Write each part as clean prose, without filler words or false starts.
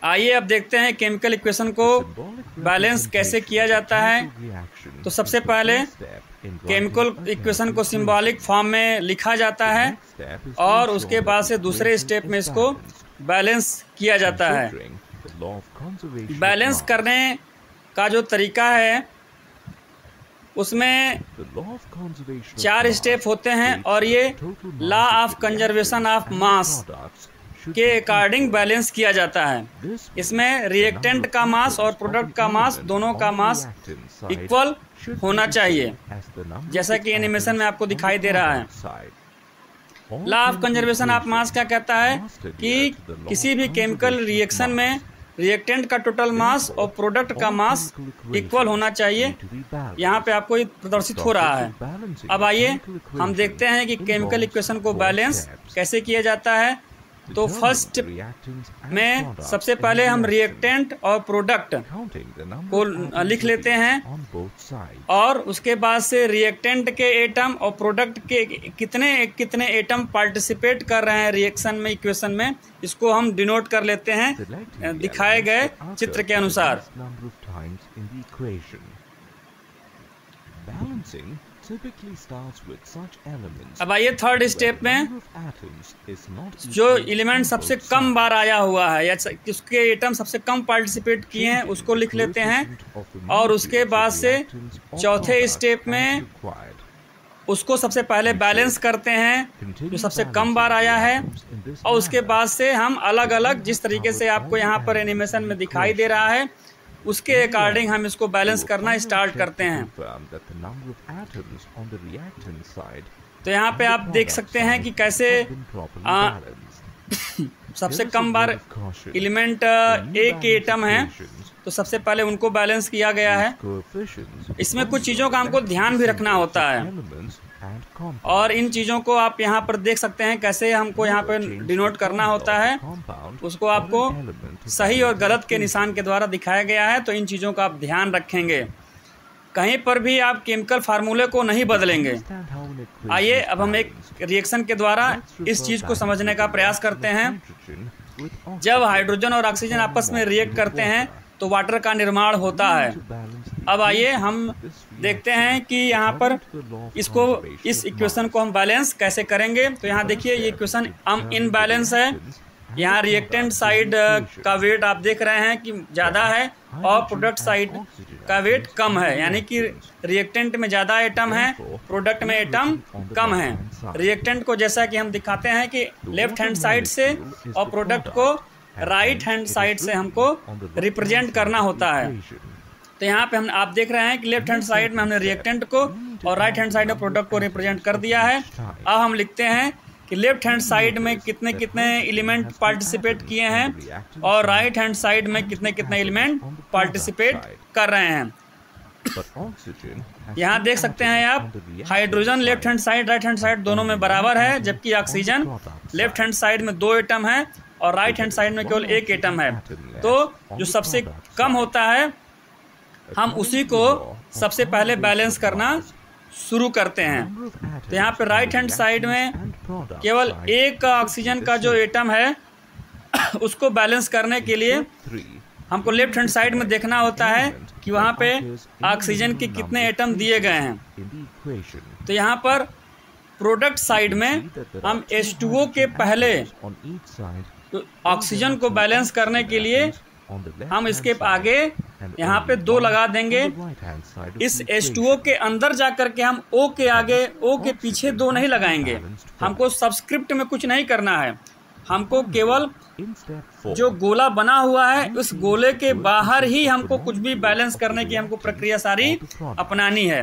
आइए अब देखते हैं केमिकल इक्वेशन को बैलेंस कैसे किया जाता है। तो सबसे पहले केमिकल इक्वेशन को सिंबॉलिक फॉर्म में लिखा जाता है और उसके बाद से दूसरे स्टेप में इसको बैलेंस किया जाता है। बैलेंस करने का जो तरीका है उसमें 4 स्टेप होते हैं और ये law of conservation of mass के अकॉर्डिंग बैलेंस किया जाता है। इसमें रिएक्टेंट का मास और प्रोडक्ट का मास दोनों का मास इक्वल होना चाहिए, जैसा कि एनिमेशन में आपको दिखाई दे रहा है। Law of conservation of mass क्या कहता है कि किसी भी केमिकल रिएक्शन में रिएक्टेंट का टोटल मास और प्रोडक्ट का मास इक्वल होना चाहिए। यहाँ पे आपको ये प्रदर्शित हो रहा है। अब आइए हम देखते हैं कि केमिकल इक्वेशन को बैलेंस कैसे किया जाता है। तो फर्स्ट में सबसे पहले हम रिएक्टेंट और प्रोडक्ट को लिख लेते हैं और उसके बाद से रिएक्टेंट के एटम और प्रोडक्ट के कितने एटम पार्टिसिपेट कर रहे हैं रिएक्शन में, इक्वेशन में, इसको हम डिनोट कर लेते हैं दिखाए गए चित्र के अनुसार। अब आइए थर्ड स्टेप में जो एलिमेंट सबसे कम बार आया हुआ है या उसके एटम सबसे कम पार्टिसिपेट किए हैं उसको लिख लेते हैं और उसके बाद से चौथे स्टेप में उसको सबसे पहले बैलेंस करते हैं जो सबसे कम बार आया है और उसके बाद से हम अलग अलग जिस तरीके से आपको यहाँ पर एनिमेशन में दिखाई दे रहा है उसके अकॉर्डिंग हम इसको बैलेंस करना स्टार्ट करते हैं। तो यहाँ पे आप देख सकते हैं कि कैसे सबसे कम बार एलिमेंट ए के एटम हैं तो सबसे पहले उनको बैलेंस किया गया है। इसमें कुछ चीज़ों का हमको ध्यान भी रखना होता है और इन चीज़ों को आप यहाँ पर देख सकते हैं कैसे हमको यहाँ पर डिनोट करना होता है। उसको आपको सही और गलत के निशान के द्वारा दिखाया गया है, तो इन चीज़ों का आप ध्यान रखेंगे। कहीं पर भी आप केमिकल फार्मूले को नहीं बदलेंगे। आइए अब हम एक रिएक्शन के द्वारा इस चीज़ को समझने का प्रयास करते हैं। जब हाइड्रोजन और ऑक्सीजन आपस में रिएक्ट करते हैं तो वाटर का निर्माण होता है। अब आइए हम देखते हैं कि यहाँ पर इस इक्वेशन को हम बैलेंस कैसे करेंगे। तो यहाँ देखिए ये इक्वेशन इनबैलेंस है। यहाँ रिएक्टेंट साइड का वेट आप देख रहे हैं कि ज़्यादा है और प्रोडक्ट साइड का वेट कम है, यानी कि रिएक्टेंट में ज़्यादा एटम है, प्रोडक्ट में एटम कम है। रिएक्टेंट को जैसा कि हम दिखाते हैं कि लेफ्ट हैंड साइड से और प्रोडक्ट को राइट हैंड साइड से हमको रिप्रेजेंट करना होता है। तो यहाँ पे आप देख रहे हैं कि लेफ्ट हैंड साइड में हमने रिएक्टेंट को और राइट हैंड साइड में प्रोडक्ट को रिप्रेजेंट कर दिया है। अब हम लिखते हैं कि लेफ्ट हैंड साइड में कितने कितने एलिमेंट पार्टिसिपेट किए हैं और राइट हैंड साइड में कितने कितने एलिमेंट पार्टिसिपेट कर रहे हैं। यहाँ देख सकते हैं आप hydrogen left hand side right hand side दोनों में बराबर है, जबकि ऑक्सीजन लेफ्ट हैंड साइड में 2 एटम है और राइट हैंड साइड में केवल 1 एटम है। तो जो सबसे कम होता है हम उसी को सबसे पहले बैलेंस करना शुरू करते हैं। तो यहाँ पे राइट हैंड साइड में केवल 1 ऑक्सीजन का जो एटम है उसको बैलेंस करने के लिए हमको लेफ्ट हैंड साइड में देखना होता है कि वहाँ पे ऑक्सीजन के कितने एटम दिए गए हैं। तो यहाँ पर प्रोडक्ट साइड में हम H2O के पहले ऑक्सीजन को बैलेंस करने के लिए हम इसके आगे यहाँ पे 2 लगा देंगे। इस H2O के अंदर जाकर के हम O के आगे O के पीछे 2 नहीं लगाएंगे। हमको सबस्क्रिप्ट में कुछ नहीं करना है, हमको केवल जो गोला बना हुआ है उस गोले के बाहर ही हमको कुछ भी बैलेंस करने की हमको प्रक्रिया सारी अपनानी है।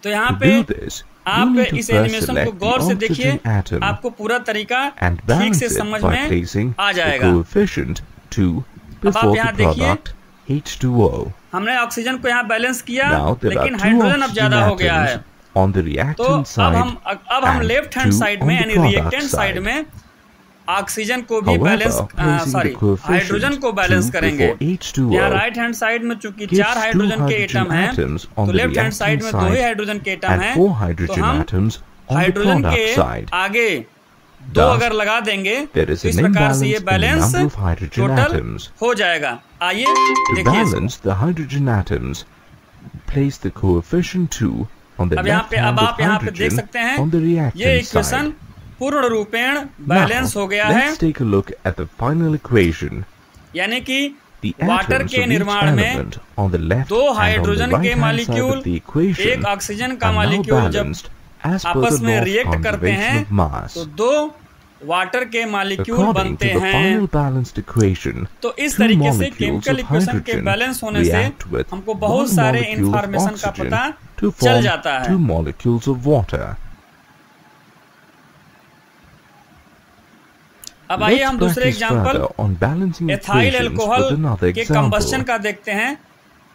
तो यहाँ पे आप इस एनिमेशन को गौर से देखिए, आपको पूरा तरीका ठीक से समझ में आ जाएगा। अब आप यहाँ देखिए हमने ऑक्सीजन को यहाँ बैलेंस किया, लेकिन हाइड्रोजन अब ज्यादा हो गया है। तो अब हम लेफ्ट हैंड साइड में यानी रिएक्टेंट साइड में ऑक्सीजन को भी बैलेंस हाइड्रोजन को बैलेंस करेंगे। यहाँ राइट हैंड साइड में चूंकि 4 हाइड्रोजन के एटम हैं तो लेफ्ट हैंड साइड में 2 ही हाइड्रोजन के एटम हैं। तो हम हाइड्रोजन के आगे दो अगर लगा देंगे तो इस प्रकार से ये बैलेंस टोटल हो जाएगा। आइए देखिए अब आप यहाँ पे देख सकते हैं ये इक्वेशन पूर्ण रूपेण बैलेंस हो गया है। यानी कि वाटर के निर्माण में दो हाइड्रोजन के मॉलिक्यूल एक ऑक्सीजन का मॉलिक्यूल जब आपस में रिएक्ट करते हैं तो दो वाटर के मॉलिक्यूल बनते हैं। तो इस तरीके से केमिकल इक्वेशन के बैलेंस होने से हमको बहुत सारे इंफॉर्मेशन का पता चल जाता है। अब आइए हम दूसरे एग्जांपल एथाइल अल्कोहल के कंबस्शन का देखते हैं।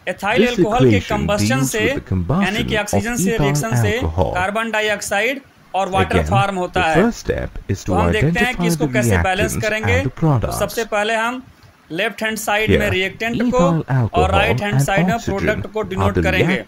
एथाइल अल्कोहल के कंबस्शन से यानी कि ऑक्सीजन से रिएक्शन से कार्बन डाइऑक्साइड और वाटर फॉर्म होता है। तो हम देखते हैं कि इसको कैसे बैलेंस करेंगे। तो सबसे पहले हम लेफ्ट हैंड साइड में रिएक्टेंट को और राइट हैंड साइड में प्रोडक्ट को डिनोट करेंगे।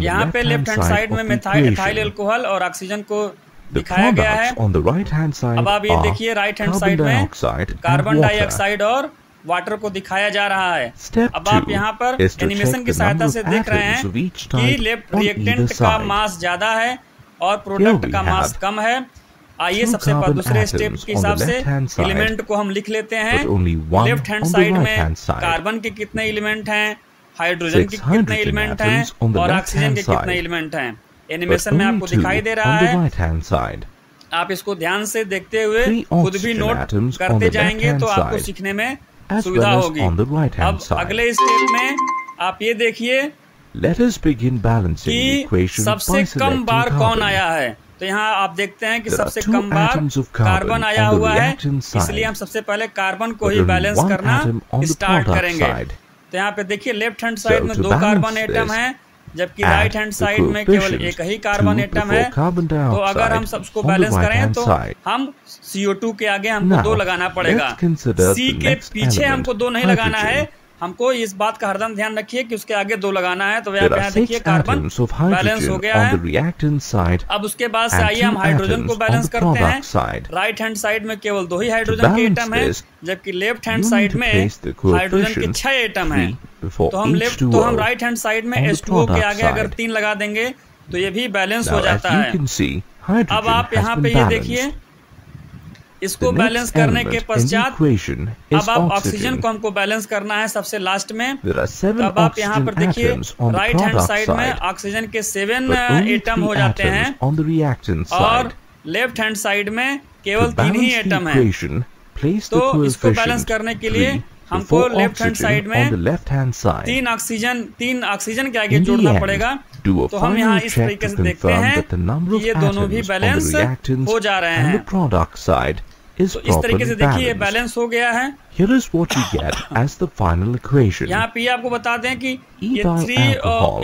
यहाँ पे लेफ्ट हैंड साइड में एथाइल अल्कोहल और ऑक्सीजन को दिखाया गया है। अब आप ये देखिए राइट हैंड साइड में कार्बन डाइऑक्साइड और वाटर को दिखाया जा रहा है। अब आप यहाँ पर एनिमेशन की सहायता से देख रहे हैं कि लेफ्ट रिएक्टेंट का मास ज्यादा है और प्रोडक्ट का मास कम है। आइए सबसे पहले दूसरे स्टेप के हिसाब से एलिमेंट को हम लिख लेते हैं। लेफ्ट हैंड साइड में कार्बन के कितने एलिमेंट हैं, हाइड्रोजन के कितने एलिमेंट हैं और ऑक्सीजन के कितने एलिमेंट हैं। एनिमेशन में आपको दिखाई दे रहा है। आप इसको ध्यान से देखते हुए खुद भी नोट करते जाएंगे तो आपको सीखने में सुविधा होगी। अब अगले स्टेप में आप ये देखिए कि सबसे कम बार कौन आया है। तो यहाँ आप देखते हैं कि सबसे कम बार कार्बन आया हुआ है, इसलिए हम सबसे पहले कार्बन को ही बैलेंस करना स्टार्ट करेंगे। तो यहाँ पे देखिए लेफ्ट हैंड साइड में 2 कार्बन एटम है जबकि राइट हैंड साइड में केवल एक ही कार्बन एटम है। तो अगर हम सबको बैलेंस करें तो हम CO2 के आगे हमको 2 लगाना पड़ेगा। C के पीछे हमको 2 नहीं लगाना है, हमको इस बात का हरदम ध्यान रखिए कि उसके आगे 2 लगाना है। तो यहाँ देखिए कार्बन बैलेंस हो गया है। अब उसके बाद से आइए हम हाइड्रोजन को बैलेंस करते हैं। राइट हैंड साइड में केवल 2 ही हाइड्रोजन के एटम है जबकि लेफ्ट हैंड साइड में हाइड्रोजन के 6 एटम है। तो हम राइट हैंड साइड में H2O के आगे अगर 3 लगा देंगे तो ये भी बैलेंस हो जाता है। अब आप यहाँ पे ये देखिए इसको बैलेंस करने के पश्चात अब आप ऑक्सीजन को हमको बैलेंस करना है सबसे लास्ट में। तो अब आप यहाँ पर देखिए राइट हैंड साइड में ऑक्सीजन के 7 एटम हो जाते हैं और लेफ्ट हैंड साइड में केवल 3 ही एटम है। तो इसको बैलेंस करने के लिए हमको लेफ्ट हैंड साइड में 3 ऑक्सीजन के आगे जोड़ना पड़ेगा। तो हम यहाँ इस तरीके से देखते हैं कि ये दोनों भी बैलेंस हो जा रहे हैं। तो इस तरीके से देखिए ये बैलेंस हो गया है। यहाँ पे आपको बता दें कि ये 3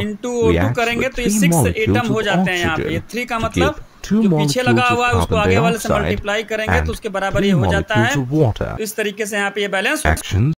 into O2 करेंगे तो ये 6 एटम हो जाते हैं। यहाँ पे ये 3 का मतलब जो पीछे लगा हुआ है उसको आगे वाले से मल्टीप्लाई करेंगे तो उसके बराबर ये हो जाता है। तो इस तरीके से यहाँ पे ये बैलेंस